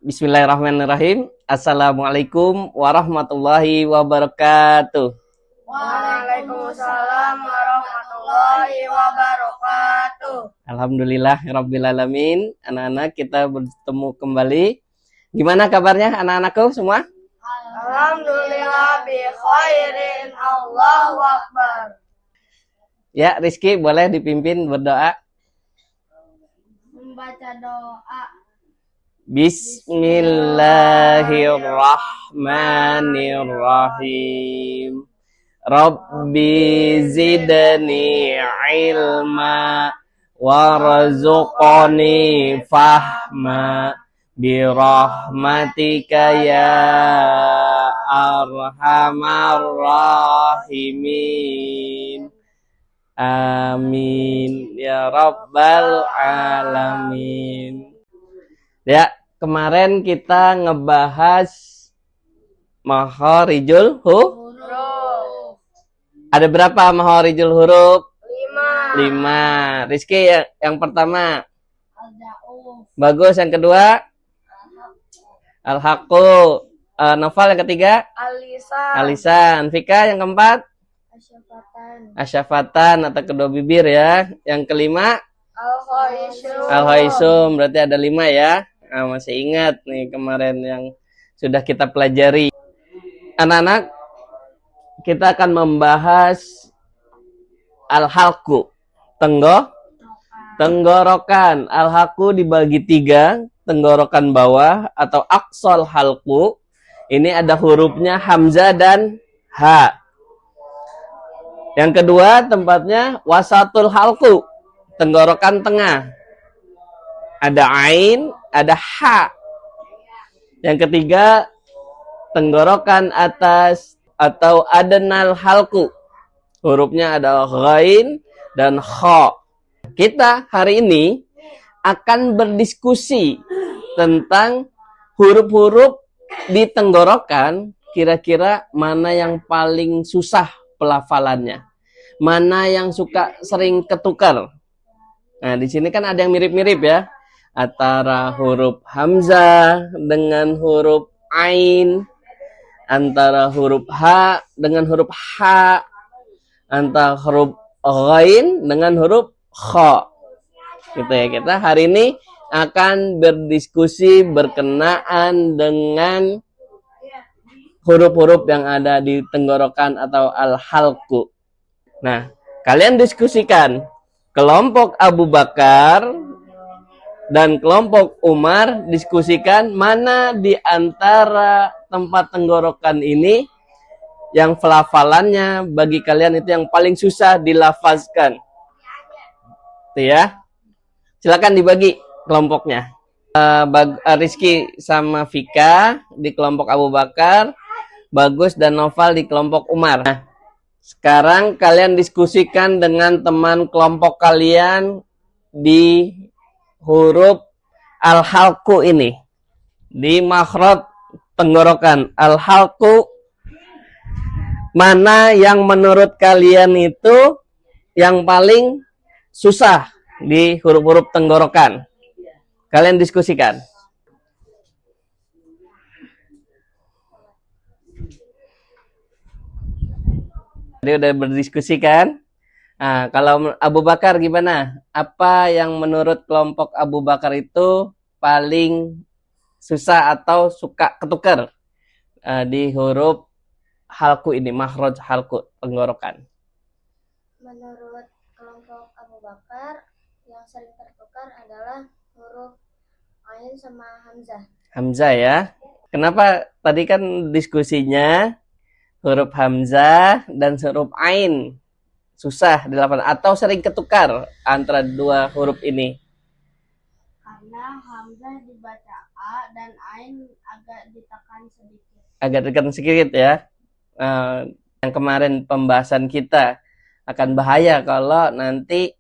Bismillahirrahmanirrahim. Assalamualaikum warahmatullahi wabarakatuh. Waalaikumsalam warahmatullahi wabarakatuh. Alhamdulillah rabbil alamin. Anak-anak, kita bertemu kembali. Gimana kabarnya anak-anakku semua? Alhamdulillah bi khairin. Allahu akbar. Ya, Rizky boleh dipimpin berdoa. Membaca doa. Bismillahirrahmanirrahim. Rabbi zidni ilma warzuqni fahma birahmatika ya arhamar rahimin. Amin ya rabbal alamin. Ya, kemarin kita ngebahas makharijul huruf. Ada berapa makharijul huruf? 5. Rizky yang pertama. Bagus, yang kedua. Al-Haqqu. Novel yang ketiga. Alisan. Fika yang keempat. Asyafatan atau kedua bibir ya. Yang kelima. Al-Haisum. Berarti ada 5 ya. Nah, masih ingat nih kemarin yang sudah kita pelajari. Anak-anak, kita akan membahas al-halqu, tenggorokan. Al-halqu dibagi 3, tenggorokan bawah atau aqsal halqu. Ini ada hurufnya hamzah dan ha. Yang kedua tempatnya wasatul halqu, tenggorokan tengah. Ada ain, ada ha. Yang ketiga tenggorokan atas atau adnal halqu. Hurufnya ada ghain dan kha. Kita hari ini akan berdiskusi tentang huruf-huruf di tenggorokan, kira-kira mana yang paling susah pelafalannya. Mana yang suka sering ketukar. Nah, di sini kan ada yang mirip-mirip ya. Antara huruf hamzah dengan huruf ain, antara huruf ha dengan huruf ha, antara huruf ghain dengan huruf kha. Gitu ya. Kita hari ini akan berdiskusi berkenaan dengan huruf-huruf yang ada di tenggorokan atau al-halqu. Nah, kalian diskusikan kelompok Abu Bakar dan kelompok Umar, diskusikan mana di antara tempat tenggorokan ini yang pelafalannya bagi kalian itu yang paling susah dilafazkan. Itu ya. Silakan dibagi kelompoknya. Rizky sama Fika di kelompok Abu Bakar, Bagus dan Noval di kelompok Umar. Nah, sekarang kalian diskusikan dengan teman kelompok kalian di huruf al-halqu ini. Di makhraj tenggorokan al-halqu, mana yang menurut kalian itu yang paling susah di huruf-huruf tenggorokan? Kalian diskusikan. Tadi udah berdiskusi kan? Nah, kalau Abu Bakar gimana? Apa yang menurut kelompok Abu Bakar itu paling susah atau suka ketukar di huruf halqu ini, makhraj halqu, tenggorokan? Menurut kelompok Abu Bakar, yang sering tertukar adalah huruf ain sama hamzah. Hamzah ya. Kenapa tadi kan diskusinya huruf hamzah dan huruf ain susah dilafalkan atau sering ketukar antara dua huruf ini? Karena hamzah dibaca a dan ain agak ditekan sedikit. Agak ditekan sedikit ya. Yang kemarin pembahasan kita akan bahaya kalau nanti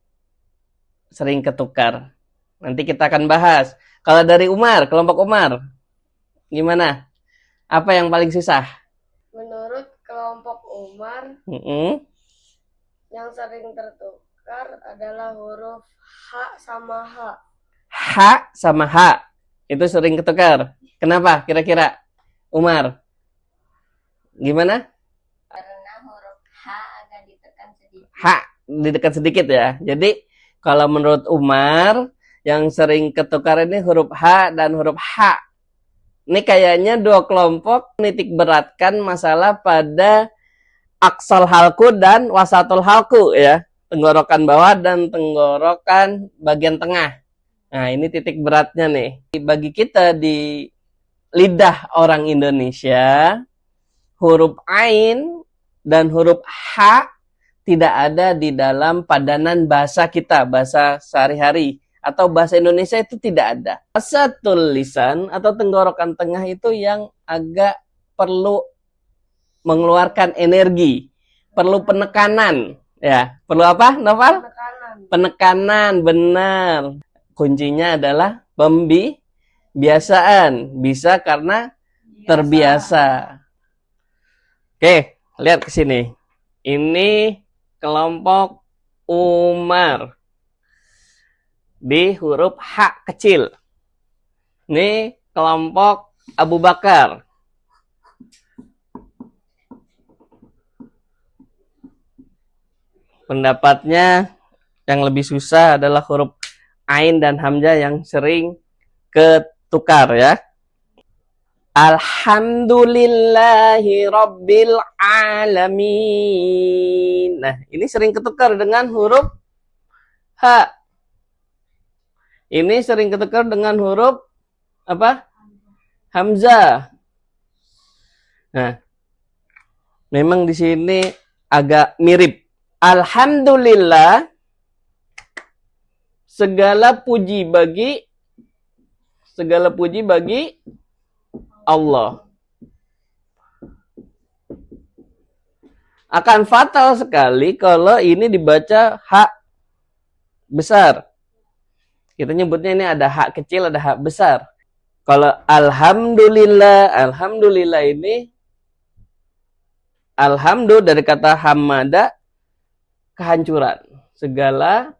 sering ketukar. Nanti kita akan bahas. Kalau dari Umar, kelompok Umar, gimana? Apa yang paling susah? Menurut kelompok Umar, yang sering tertukar adalah huruf ha sama ha. Ha sama ha. Itu sering ketukar. Kenapa kira-kira? Umar, gimana? Karena huruf H agak ditekan sedikit. H didekat sedikit ya. Jadi kalau menurut Umar yang sering ketukar ini huruf H dan huruf H. Ini kayaknya dua kelompok nitik beratkan masalah pada aksal halku dan wasatul halku ya. Tenggorokan bawah dan tenggorokan bagian tengah. Nah, ini titik beratnya nih. Bagi kita di lidah orang Indonesia, huruf Ain dan huruf H tidak ada di dalam padanan bahasa kita, bahasa sehari-hari. Atau bahasa Indonesia itu tidak ada. Wasatul lisan atau tenggorokan tengah itu yang agak perlu mengeluarkan energi, perlu penekanan, ya. Perlu apa, Noval? Penekanan, benar. Kuncinya adalah pembiasaan. Bisa karena terbiasa. Oke, lihat ke sini. Ini kelompok Umar di huruf H kecil. Ini kelompok Abu Bakar. Pendapatnya yang lebih susah adalah huruf Ain dan Hamzah yang sering ketukar ya. Alhamdulillahi Rabbil Alamin. Nah, ini sering ketukar dengan huruf H. Ini sering ketukar dengan huruf apa? Hamzah. Nah, memang di sini agak mirip. Alhamdulillah, segala puji bagi Allah. Akan fatal sekali kalau ini dibaca hak besar. Kita nyebutnya ini ada hak kecil, ada hak besar. Kalau alhamdulillah ini alhamdulillah dari kata hamada, kehancuran. Segala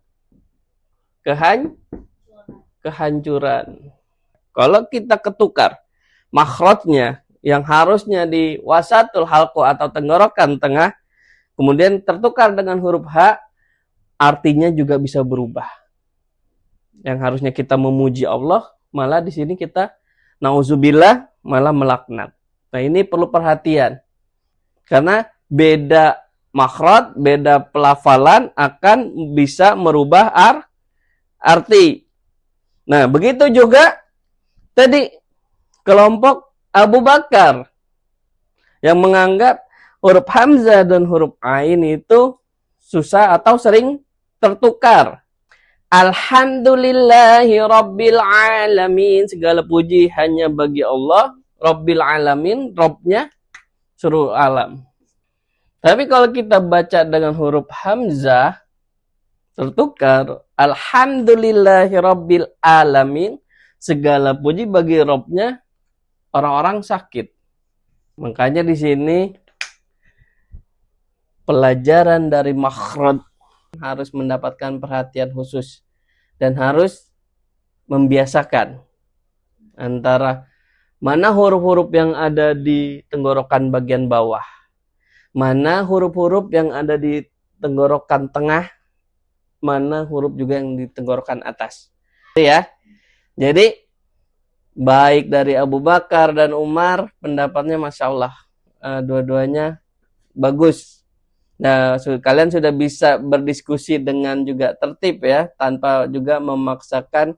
kehancuran. Kalau kita ketukar makhrajnya yang harusnya di wasatul halqu atau tenggorokan tengah, kemudian tertukar dengan huruf H, artinya juga bisa berubah. Yang harusnya kita memuji Allah, malah di sini kita nauzubillah malah melaknat. Nah, ini perlu perhatian. Karena beda makhraj, beda pelafalan akan bisa merubah arti. Nah, begitu juga tadi kelompok Abu Bakar yang menganggap huruf Hamzah dan huruf Ain itu susah atau sering tertukar. Alhamdulillahi Rabbil Alamin. Segala puji hanya bagi Allah. Rabbil Alamin, Robnya seluruh alam. Tapi kalau kita baca dengan huruf Hamzah, tertukar. Alhamdulillahi Rabbil Alamin. Segala puji bagi Robnya orang-orang sakit. Makanya di sini pelajaran dari makhraj harus mendapatkan perhatian khusus dan harus membiasakan antara mana huruf-huruf yang ada di tenggorokan bagian bawah, mana huruf-huruf yang ada di tenggorokan tengah, mana huruf juga yang di tenggorokan atas. Ya. Jadi baik dari Abu Bakar dan Umar pendapatnya Masya Allah, dua-duanya bagus. Nah, kalian sudah bisa berdiskusi dengan juga tertib ya, tanpa juga memaksakan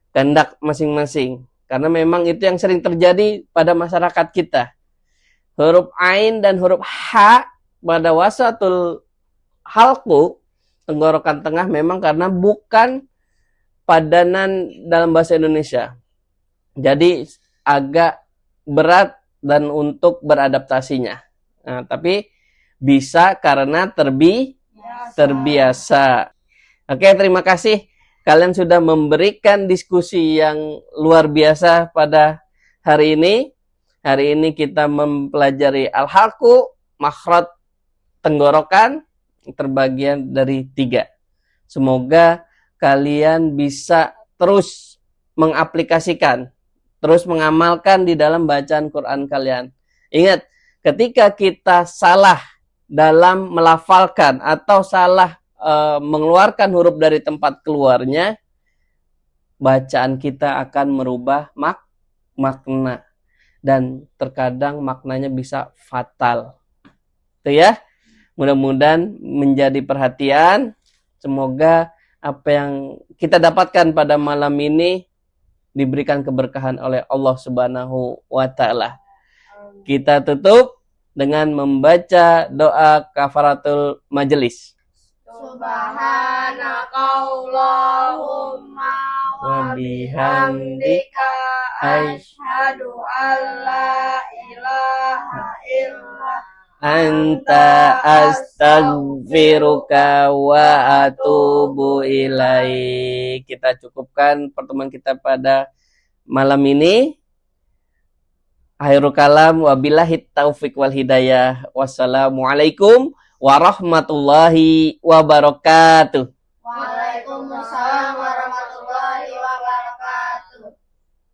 kehendak masing-masing. Karena memang itu yang sering terjadi pada masyarakat kita. Huruf Ain dan huruf H pada wasatul halqu, tenggorokan tengah, memang karena bukan padanan dalam bahasa Indonesia. Jadi agak berat dan untuk beradaptasinya. Nah, tapi bisa karena terbiasa. Oke, terima kasih. Kalian sudah memberikan diskusi yang luar biasa pada hari ini. Hari ini kita mempelajari al-halqu, makhraj tenggorokan, terbagian dari 3. Semoga kalian bisa terus mengaplikasikan terus mengamalkan di dalam bacaan Quran kalian. Ingat, ketika kita salah dalam melafalkan atau salah mengeluarkan huruf dari tempat keluarnya, bacaan kita akan merubah makna. Dan terkadang maknanya bisa fatal. Itu ya. Mudah-mudahan menjadi perhatian. Semoga apa yang kita dapatkan pada malam ini diberikan keberkahan oleh Allah Subhanahu wa taala. Kita tutup dengan membaca doa kafaratul majelis. Subhanakallahumma wa bihamdika asyhadu an la ilaha illa Anta astaghfiruka wa atubu ilaik. Kita cukupkan pertemuan kita pada malam ini. Akhirul kalam, wabillahi taufiq wal hidayah. Wassalamualaikum warahmatullahi wabarakatuh.